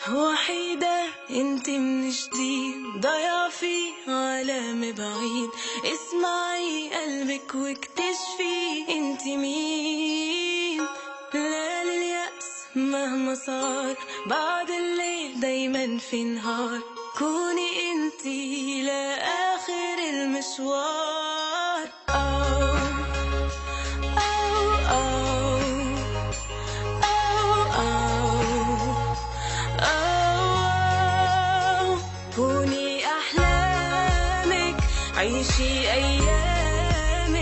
وحيدة انت من جديد، ضايعة في عالم بعيد. اسمعي قلبك واكتشفي انت مين. لا لليأس مهما صار، بعد الليل دايما في نهار. كوني انت لآخر المشوار. كوني أحلامك، عيشي أيامك،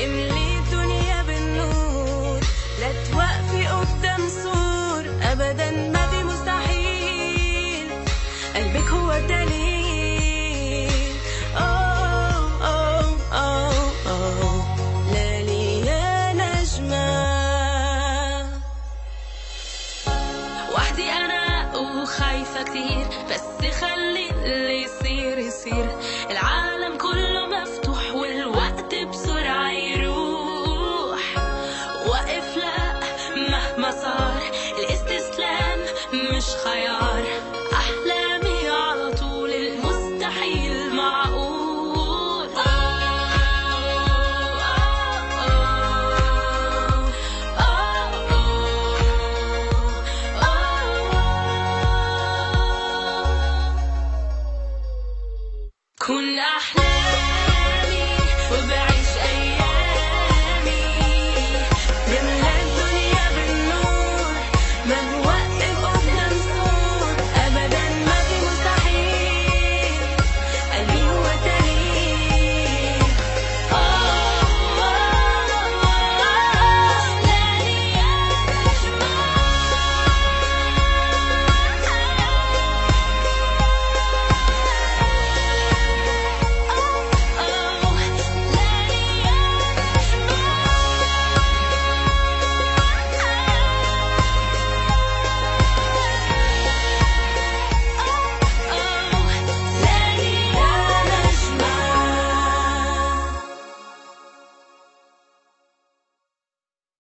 املي الدنيا بالنور. لا توقفي قدام سور، أبدا ما في مستحيل، قلبك هو الدليل. لالي يا نجمة. وحدي أنا وخايفة كتير، بس خلي اللي يصير يصير. العالم كله مفتوح والوقت